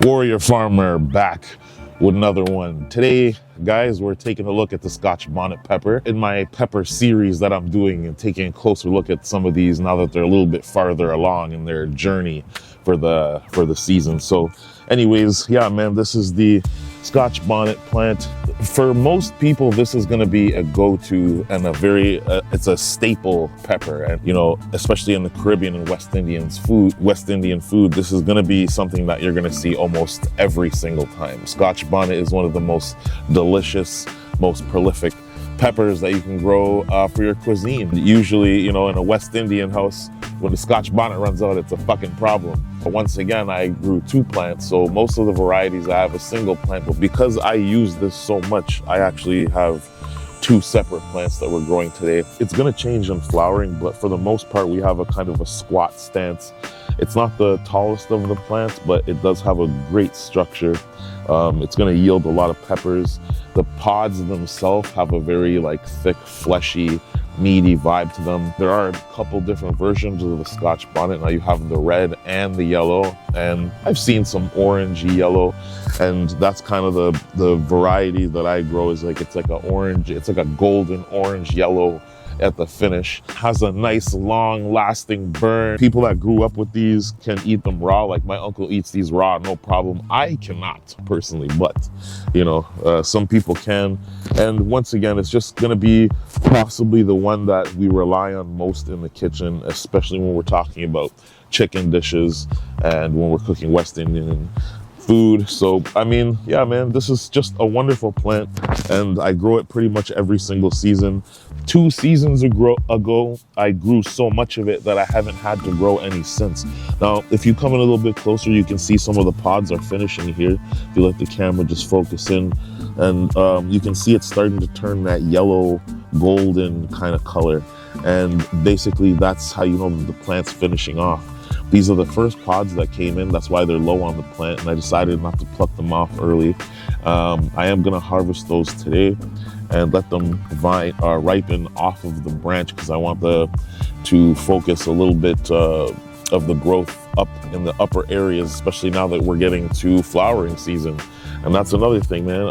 Warrior Farmer back with another one. Today, guys, we're taking a look at the Scotch Bonnet pepper in my pepper series that I'm doing and taking a closer look at some of these now that they're a little bit farther along in their journey for the season. So anyways, yeah, man, this is the Scotch Bonnet plant. For most people, this is going to be a go-to and a very it's a staple pepper, and you know, especially in the Caribbean and West Indian food, this is going to be something that you're going to see almost every single time. Scotch Bonnet is one of the most delicious, most prolific peppers that you can grow for your cuisine. Usually, you know, in a West Indian house, when the Scotch Bonnet runs out, it's a fucking problem. But once again, I grew 2 plants, so most of the varieties I have a single plant, but because I use this so much, I actually have 2 separate plants that we're growing today. It's gonna change in flowering, but for the most part, we have a kind of a squat stance. It's not the tallest of the plants, but it does have a great structure. It's gonna yield a lot of peppers. The pods themselves have a very thick, fleshy, meaty vibe to them. There are a couple different versions of the Scotch Bonnet. Now you have the red and the yellow, and I've seen some orangey yellow, and that's kind of the variety that I grow. Is it's like a orange, it's like a golden orange yellow at the finish. Has a nice long lasting burn. People that grew up with these can eat them raw. Like my uncle eats these raw, no problem. I cannot personally, but you know, some people can. And once again, it's just gonna be possibly the one that we rely on most in the kitchen, especially when we're talking about chicken dishes and when we're cooking West Indian food. So I mean, yeah, man, this is just a wonderful plant, and I grow it pretty much every single season. 2 seasons ago, I grew so much of it that I haven't had to grow any since. Now, if you come in a little bit closer, you can see some of the pods are finishing here. If you let the camera just focus in, and you can see it's starting to turn that yellow golden kind of color, and basically that's how you know the plant's finishing off. These are the first pods that came in. That's why they're low on the plant, and I decided not to pluck them off early. I am gonna harvest those today and let them ripen off of the branch, because I want to focus a little bit of the growth up in the upper areas, especially now that we're getting to flowering season. And that's another thing, man.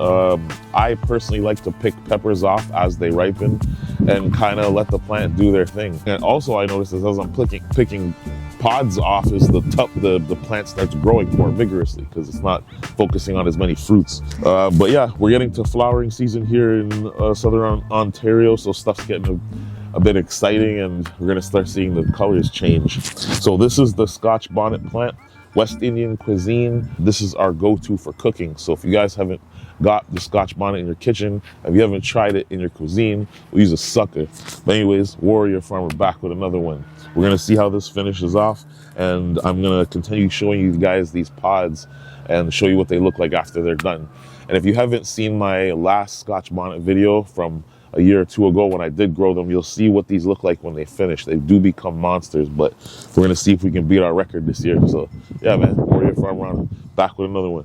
I personally like to pick peppers off as they ripen and kind of let the plant do their thing. And also I noticed as I'm picking pods off, is the plant starts growing more vigorously because it's not focusing on as many fruits. But yeah, we're getting to flowering season here in southern Ontario, so stuff's getting a bit exciting, and we're gonna start seeing the colors change. So this is the Scotch Bonnet plant, West Indian Cuisine. This is our go-to for cooking. So if you guys haven't got the Scotch Bonnet in your kitchen, if you haven't tried it in your cuisine, we'll use a sucker. But anyways, Warrior Farmer back with another one. We're gonna see how this finishes off, and I'm gonna continue showing you guys these pods and show you what they look like after they're done. And if you haven't seen my last Scotch Bonnet video from a year or 2 ago when I did grow them, you'll see what these look like when they finish. They do become monsters, but we're gonna see if we can beat our record this year. So yeah, man, Warrior Farmer back with another one.